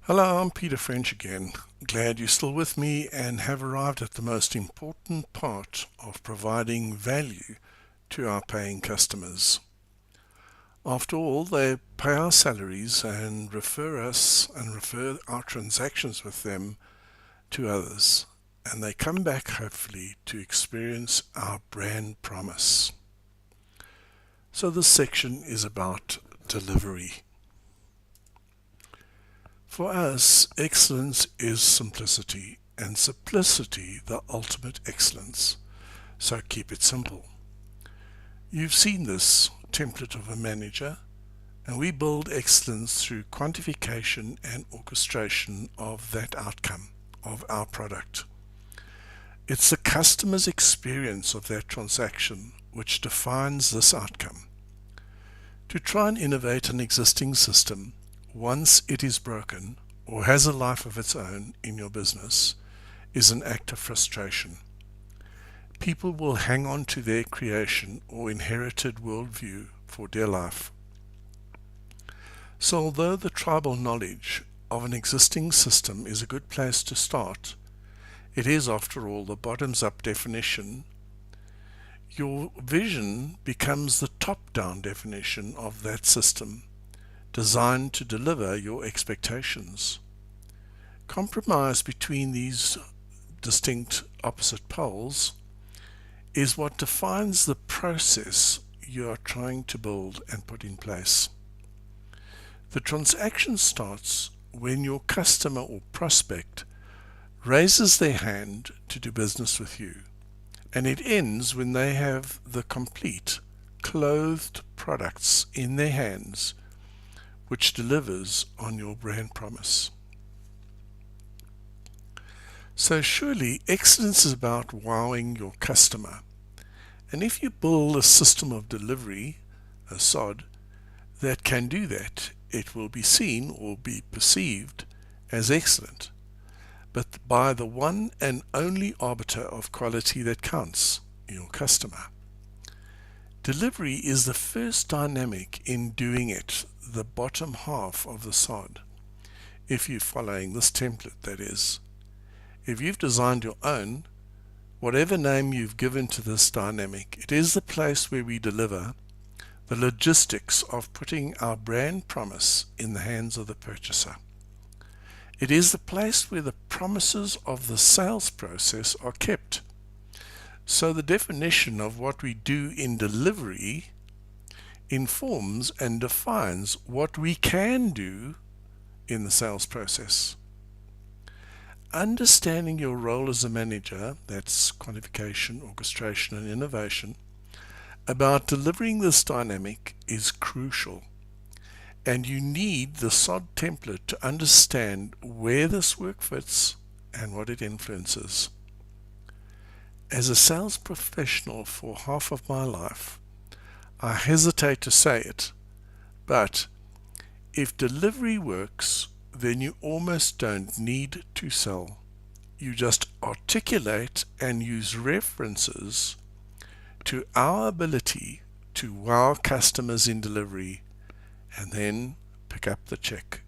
Hello, I'm Peter French again. Glad you're still with me and have arrived at the most important part of providing value to our paying customers. After all, they pay our salaries and refer us and refer our transactions with them to others, and they come back hopefully to experience our brand promise. So this section is about delivery. For us, excellence is simplicity, and simplicity the ultimate excellence. So keep it simple. You've seen this template of a manager, and we build excellence through quantification and orchestration of that outcome of our product. It's the customer's experience of that transaction which defines this outcome. To try and innovate an existing system once it is broken or has a life of its own in your business is an act of frustration. People will hang on to their creation or inherited worldview for dear life. So although the tribal knowledge of an existing system is a good place to start, it is after all the bottoms-up definition. Your vision becomes the top-down definition of that system, designed to deliver your expectations. Compromise between these distinct opposite poles is what defines the process you are trying to build and put in place. The transaction starts when your customer or prospect raises their hand to do business with you, and it ends when they have the complete, clothed products in their hands, which delivers on your brand promise. So surely excellence is about wowing your customer. And if you build a system of delivery, a SOD, that can do that, it will be seen or be perceived as excellent, but by the one and only arbiter of quality that counts, your customer. Delivery is the first dynamic in doing it, the bottom half of the SOD, if you're following this template, that is. If you've designed your own, whatever name you've given to this dynamic, it is the place where we deliver the logistics of putting our brand promise in the hands of the purchaser. It is the place where the promises of the sales process are kept. So the definition of what we do in delivery informs and defines what we can do in the sales process. Understanding your role as a manager, that's quantification, orchestration, and innovation, about delivering this dynamic is crucial. And you need the SOD template to understand where this work fits and what it influences. As a sales professional for half of my life, I hesitate to say it, but if delivery works, then you almost don't need to sell. You just articulate and use references to our ability to wow customers in delivery and then pick up the check.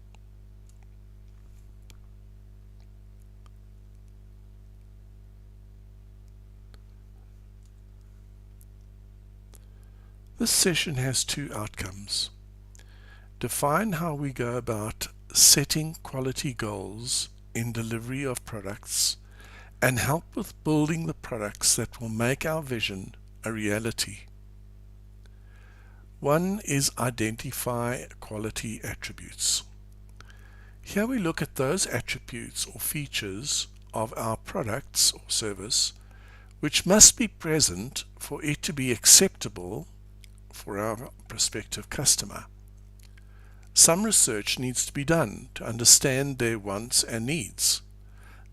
This session has two outcomes. Define how we go about setting quality goals in delivery of products and help with building the products that will make our vision a reality. One is identify quality attributes. Here we look at those attributes or features of our products or service which must be present for it to be acceptable for our prospective customer. Some research needs to be done to understand their wants and needs.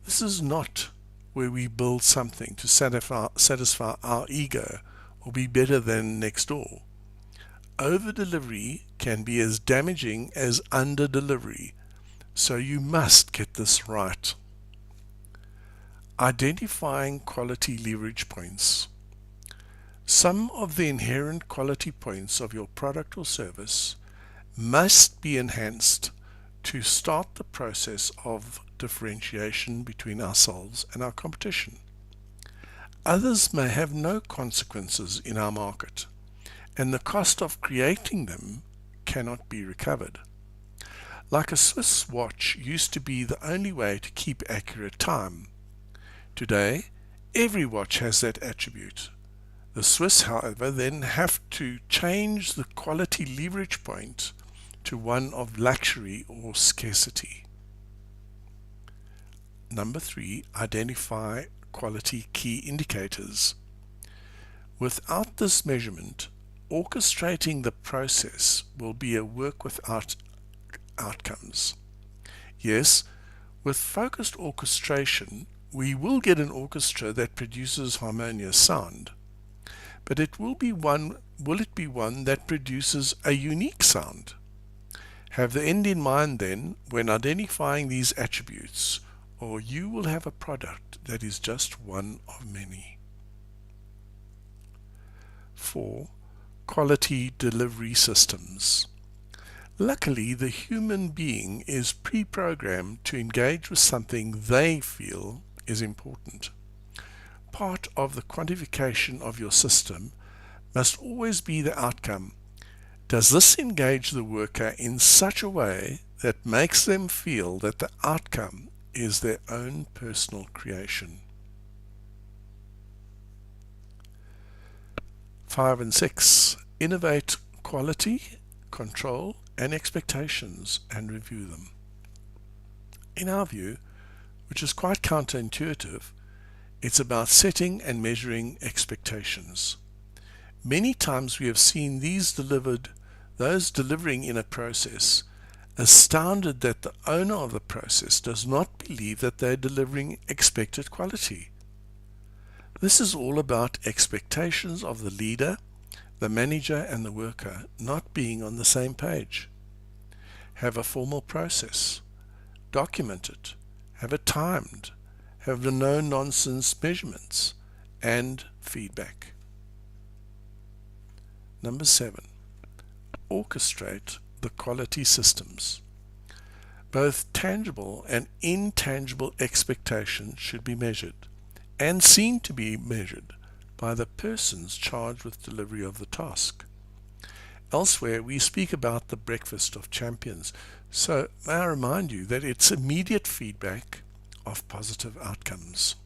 This is not where we build something to satisfy our ego or be better than next door. Over-delivery can be as damaging as under-delivery, so you must get this right. Identifying quality leverage points. Some of the inherent quality points of your product or service must be enhanced to start the process of differentiation between ourselves and our competition. Others may have no consequences in our market, and the cost of creating them cannot be recovered. Like a Swiss watch used to be the only way to keep accurate time. Today, every watch has that attribute. The Swiss, however, then have to change the quality leverage point to one of luxury or scarcity. Number 3, identify quality key indicators. Without this measurement, orchestrating the process will be a work without outcomes. Yes, with focused orchestration, we will get an orchestra that produces harmonious sound, but will it be one that produces a unique sound? Have the end in mind then when identifying these attributes, or you will have a product that is just one of many. 4. Quality delivery systems. Luckily, the human being is pre-programmed to engage with something they feel is important. Part of the quantification of your system must always be the outcome. Does this engage the worker in such a way that makes them feel that the outcome is their own personal creation? 5 and 6. Innovate quality, control, and expectations and review them. In our view, which is quite counterintuitive, it's about setting and measuring expectations. Many times we have seen those delivering in a process astounded that the owner of the process does not believe that they're delivering expected quality. This is all about expectations of the leader, the manager, and the worker not being on the same page. Have a formal process, document it, have it timed, have the no-nonsense measurements, and feedback. Number 7, orchestrate the quality systems. Both tangible and intangible expectations should be measured and seen to be measured by the persons charged with delivery of the task. Elsewhere, we speak about the breakfast of champions, so may I remind you that it's immediate feedback of positive outcomes.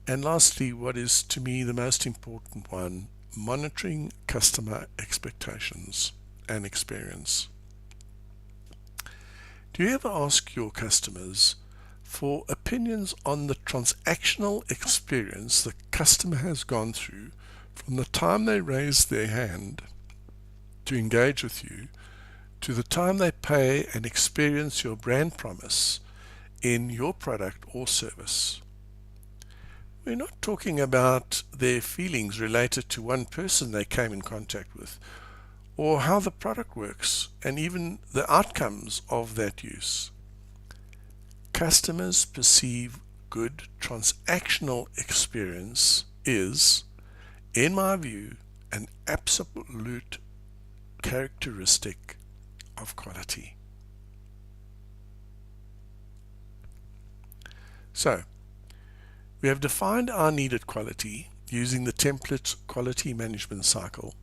And lastly, what is to me the most important one, monitoring customer expectations and experience. Do you ever ask your customers for opinions on the transactional experience the customer has gone through from the time they raise their hand to engage with you to the time they pay and experience your brand promise in your product or service? We're not talking about their feelings related to one person they came in contact with, or how the product works, and even the outcomes of that use. Customers perceive good transactional experience is, in my view, an absolute characteristic of quality. So, we have defined our needed quality using the template quality management cycle,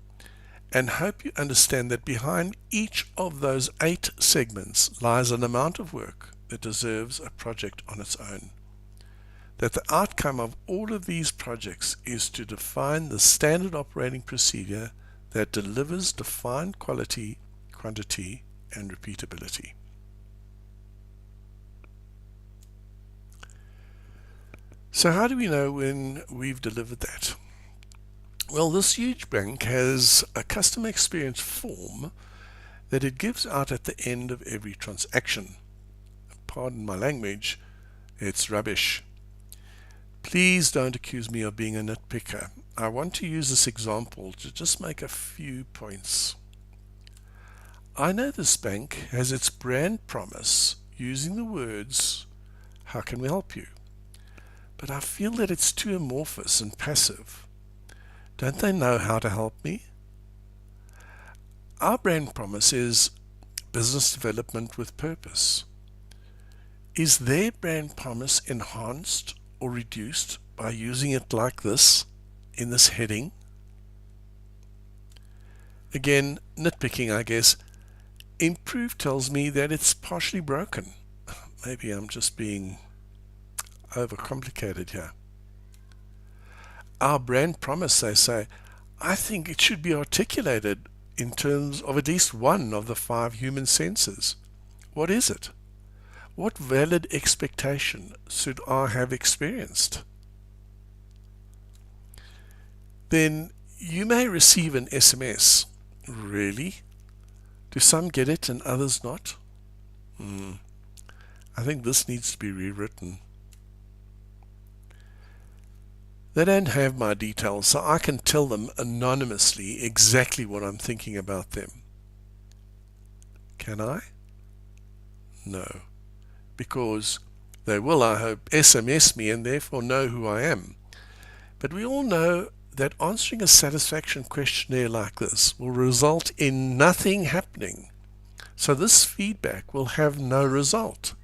and hope you understand that behind each of those 8 segments lies an amount of work that deserves a project on its own. That the outcome of all of these projects is to define the standard operating procedure that delivers defined quality, quantity, and repeatability. So how do we know when we've delivered that? Well, this huge bank has a customer experience form that it gives out at the end of every transaction. Pardon my language, it's rubbish. Please don't accuse me of being a nitpicker. I want to use this example to just make a few points. I know this bank has its brand promise using the words, "How can we help you?" But I feel that it's too amorphous and passive. Don't they know how to help me? Our brand promise is, business development with purpose. Is their brand promise enhanced or reduced by using it like this in this heading? Again, nitpicking, I guess. Improve tells me that it's partially broken. Maybe I'm just being overcomplicated here. Our brand promise, they say, I think it should be articulated in terms of at least one of the 5 human senses. What is it? What valid expectation should I have experienced? Then you may receive an SMS. Really? Do some get it and others not? I think this needs to be rewritten. They don't have my details, so I can tell them anonymously exactly what I'm thinking about them. Can I? No. Because they will, I hope, SMS me and therefore know who I am. But we all know that answering a satisfaction questionnaire like this will result in nothing happening. So this feedback will have no result.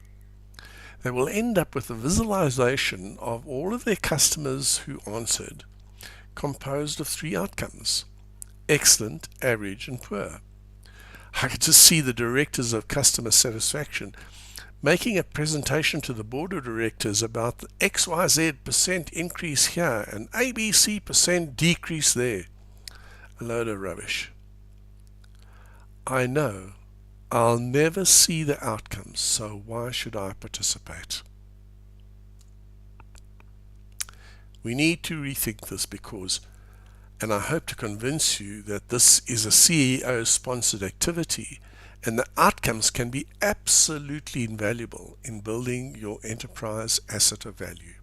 They will end up with a visualization of all of their customers who answered, composed of 3 outcomes: excellent, average, and poor. I could just see the directors of customer satisfaction making a presentation to the board of directors about the XYZ% increase here and ABC% decrease there. A load of rubbish. I know I'll never see the outcomes, so why should I participate? We need to rethink this because, and I hope to convince you that this is a CEO-sponsored activity and the outcomes can be absolutely invaluable in building your enterprise asset of value.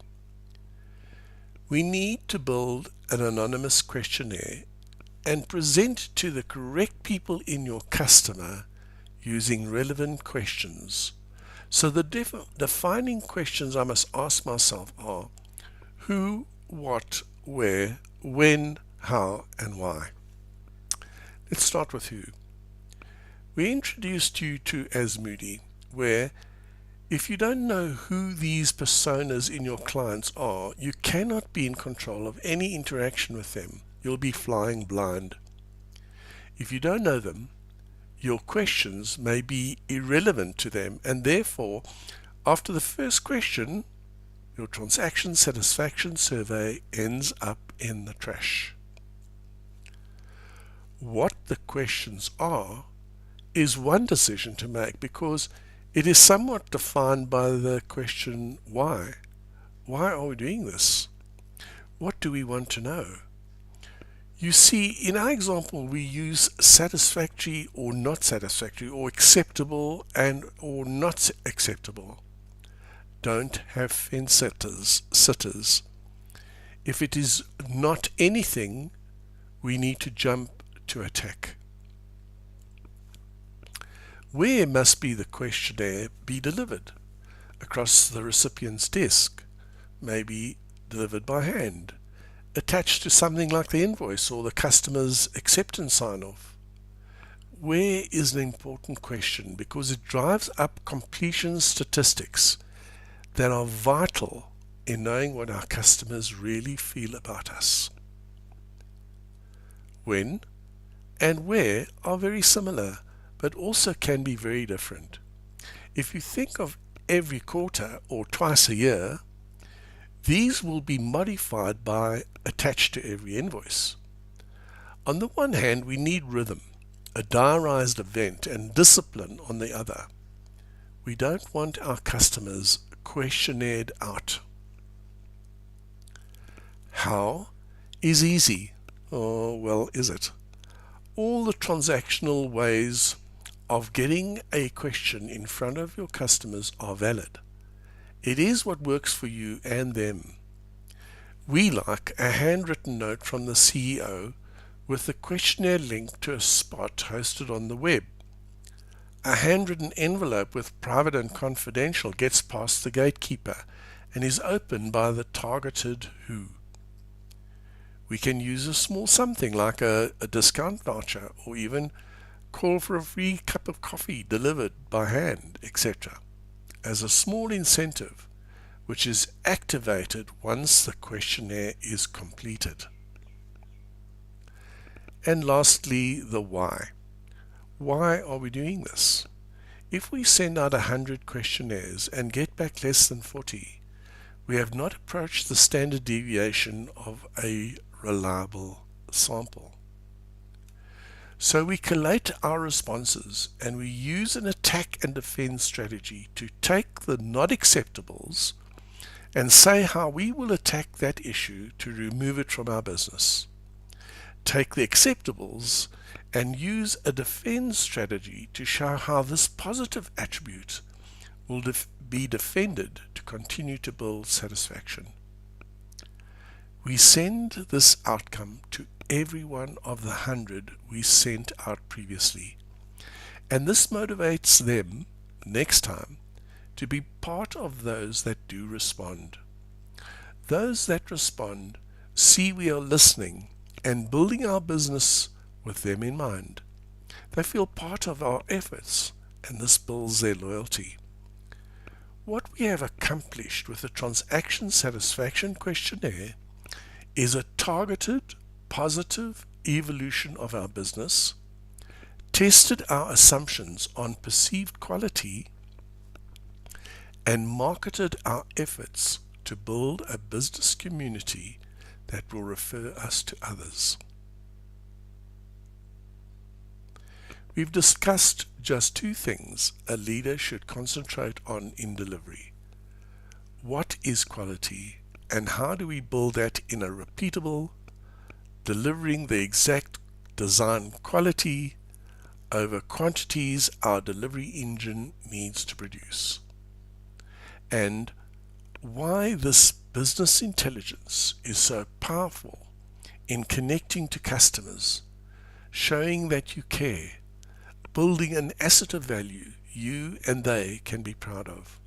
We need to build an anonymous questionnaire and present to the correct people in your customer using relevant questions. So the defining questions I must ask myself are who, what, where, when, how, and why. Let's start with who. We introduced you to Asmodee, where if you don't know who these personas in your clients are, you cannot be in control of any interaction with them. You'll be flying blind. If you don't know them, your questions may be irrelevant to them, and therefore, after the first question, your transaction satisfaction survey ends up in the trash. What the questions are is one decision to make because it is somewhat defined by the question why. Why are we doing this? What do we want to know? You see, in our example, we use satisfactory or not satisfactory, or acceptable and or not acceptable. Don't have fence sitters. If it is not anything, we need to jump to attack. Where must be the questionnaire be delivered? Across the recipient's desk, maybe delivered by hand, attached to something like the invoice or the customer's acceptance sign-off. Where is an important question because it drives up completion statistics that are vital in knowing what our customers really feel about us. When and where are very similar, but also can be very different. If you think of every quarter or twice a year, these will be modified by attached to every invoice. On the one hand, we need rhythm, a diarized event, and discipline on the other. We don't want our customers questionnared out. How is easy. Oh, well, is it? All the transactional ways of getting a question in front of your customers are valid. It is what works for you and them. We like a handwritten note from the CEO with the questionnaire linked to a spot hosted on the web. A handwritten envelope with private and confidential gets past the gatekeeper and is opened by the targeted who. We can use a small something like a discount voucher or even call for a free cup of coffee delivered by hand, etc., as a small incentive which is activated once the questionnaire is completed. And lastly, the why. Why are we doing this? If we send out 100 questionnaires and get back less than 40, we have not approached the standard deviation of a reliable sample. So we collate our responses and we use an attack and defend strategy to take the not acceptables and say how we will attack that issue to remove it from our business. Take the acceptables and use a defend strategy to show how this positive attribute will be defended to continue to build satisfaction. We send this outcome to every one of the 100 we sent out previously, and this motivates them next time to be part of those that do respond. Those that respond see we are listening and building our business with them in mind. They feel part of our efforts, and this builds their loyalty. What we have accomplished with the Transaction Satisfaction Questionnaire is a targeted, positive evolution of our business, tested our assumptions on perceived quality, and marketed our efforts to build a business community that will refer us to others. We've discussed just two things a leader should concentrate on in delivery. What is quality, and how do we build that in a repeatable, delivering the exact design quality over quantities our delivery engine needs to produce? And why this business intelligence is so powerful in connecting to customers, showing that you care, building an asset of value you and they can be proud of,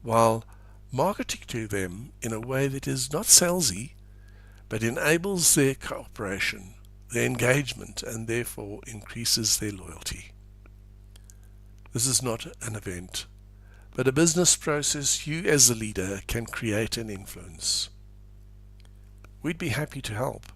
while marketing to them in a way that is not salesy, but enables their cooperation, their engagement, and therefore increases their loyalty. This is not an event, but a business process you as a leader can create and influence. We'd be happy to help.